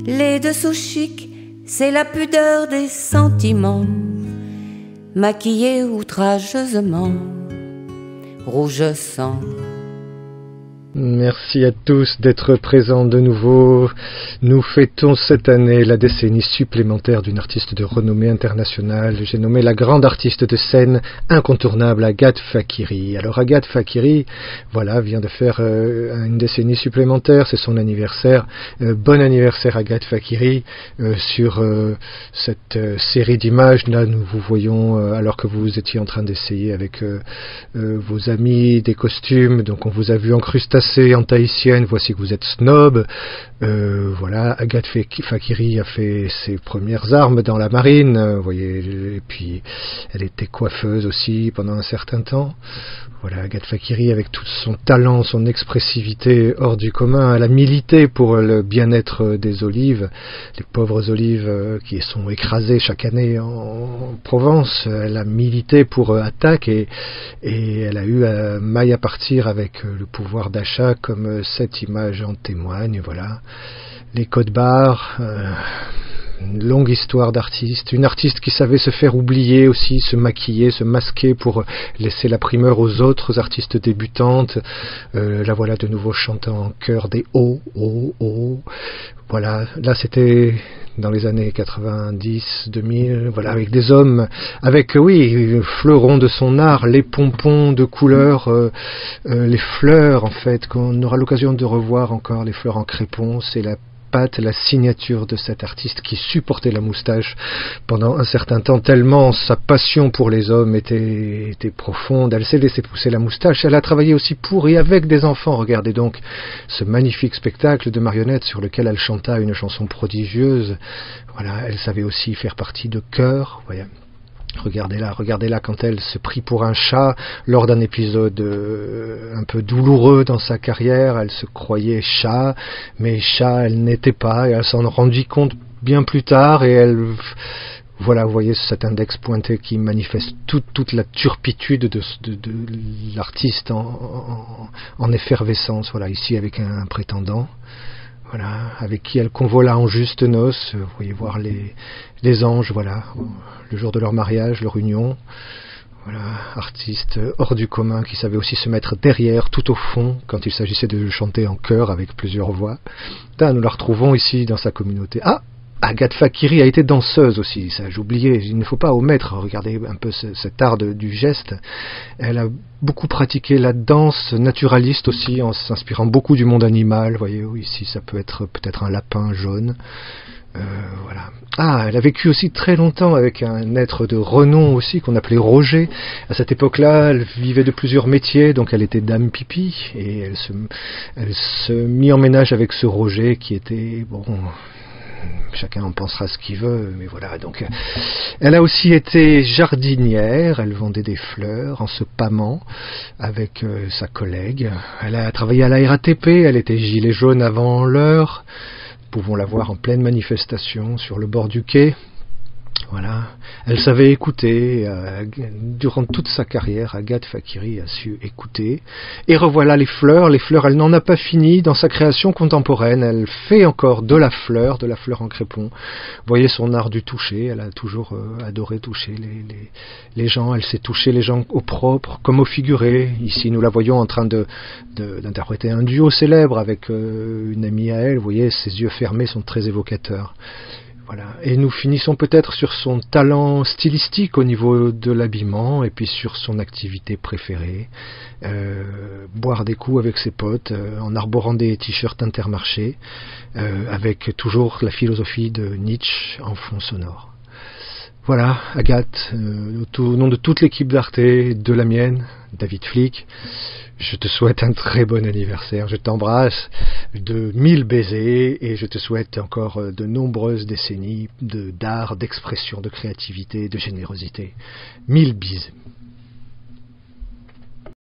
Les dessous chics, c'est la pudeur des sentiments, maquillés outrageusement, rouge sang. Merci à tous d'être présents de nouveau. Nous fêtons cette année la décennie supplémentaire d'une artiste de renommée internationale. J'ai nommé la grande artiste de scène incontournable Agathe Fakiri. Alors Agathe Fakiri, voilà, vient de faire une décennie supplémentaire, c'est son anniversaire. Bon anniversaire Agathe Fakiri. Sur cette série d'images, là nous vous voyons alors que vous étiez en train d'essayer avec vos amis des costumes, donc on vous a vu en crustacés, en tahitienne, voici que vous êtes snob. Voilà, Agathe Fakiri a fait ses premières armes dans la marine, vous voyez, et puis elle était coiffeuse aussi pendant un certain temps. Voilà, Agathe Fakiri, avec tout son talent, son expressivité hors du commun, elle a milité pour le bien-être des olives, les pauvres olives qui sont écrasées chaque année en Provence. Elle a milité pour Attaque et elle a eu maille à partir avec le pouvoir d'achat, comme cette image en témoigne. Voilà, les codes barres. Une longue histoire d'artiste, une artiste qui savait se faire oublier aussi, se maquiller, se masquer pour laisser la primeur aux autres artistes débutantes. La voilà de nouveau chantant en chœur des oh, oh, oh. Voilà, là c'était dans les années 90, 2000, voilà, avec des hommes, avec, oui, fleurons de son art, les pompons de couleur, les fleurs, en fait, qu'on aura l'occasion de revoir encore, les fleurs en crépon, c'est la patte, la signature de cette artiste qui supportait la moustache pendant un certain temps, tellement sa passion pour les hommes était profonde. Elle s'est laissé pousser la moustache. Elle a travaillé aussi pour et avec des enfants. Regardez donc ce magnifique spectacle de marionnettes sur lequel elle chanta une chanson prodigieuse. Voilà, elle savait aussi faire partie de chœur. Voyez. Regardez-la quand elle se prit pour un chat lors d'un épisode un peu douloureux dans sa carrière. Elle se croyait chat, mais chat elle n'était pas, et elle s'en rendit compte bien plus tard, et elle... Voilà, vous voyez cet index pointé qui manifeste toute la turpitude de l'artiste en effervescence, voilà, ici avec un prétendant. Voilà, avec qui elle convola en juste noces. Vous voyez voir les anges, voilà, le jour de leur mariage, leur union. Voilà, artiste hors du commun qui savait aussi se mettre derrière, tout au fond, quand il s'agissait de chanter en chœur avec plusieurs voix. Là, nous la retrouvons ici dans sa communauté. Ah, Agathe Fakiri a été danseuse aussi, ça j'oubliais, il ne faut pas omettre, regardez un peu cet art du geste. Elle a beaucoup pratiqué la danse naturaliste aussi, en s'inspirant beaucoup du monde animal. Vous voyez, ici ça peut être peut-être un lapin jaune. Voilà. Ah, elle a vécu aussi très longtemps avec un être de renom aussi qu'on appelait Roger. À cette époque-là, elle vivait de plusieurs métiers, donc elle était dame pipi, et elle se mit en ménage avec ce Roger qui était, bon... Chacun en pensera ce qu'il veut, mais voilà. Donc, elle a aussi été jardinière. Elle vendait des fleurs en se pâmant avec sa collègue. Elle a travaillé à la RATP. Elle était gilet jaune avant l'heure. Nous pouvons la voir en pleine manifestation sur le bord du quai. Voilà, elle savait écouter, durant toute sa carrière, Agathe Fakiri a su écouter. Et revoilà les fleurs, elle n'en a pas fini dans sa création contemporaine, elle fait encore de la fleur en crépon. Vous voyez son art du toucher, elle a toujours adoré toucher les gens, elle sait toucher les gens au propre comme au figuré. Ici nous la voyons en train d'interpréter un duo célèbre avec une amie à elle, vous voyez, ses yeux fermés sont très évocateurs. Voilà. Et nous finissons peut-être sur son talent stylistique au niveau de l'habillement et puis sur son activité préférée, boire des coups avec ses potes en arborant des t-shirts Intermarché, avec toujours la philosophie de Nietzsche en fond sonore. Voilà, Agathe, au nom de toute l'équipe d'Arte, de la mienne, David Flick, je te souhaite un très bon anniversaire, je t'embrasse de 1000 baisers et je te souhaite encore de nombreuses décennies d'art, d'expression, de créativité, de générosité. 1000 bises.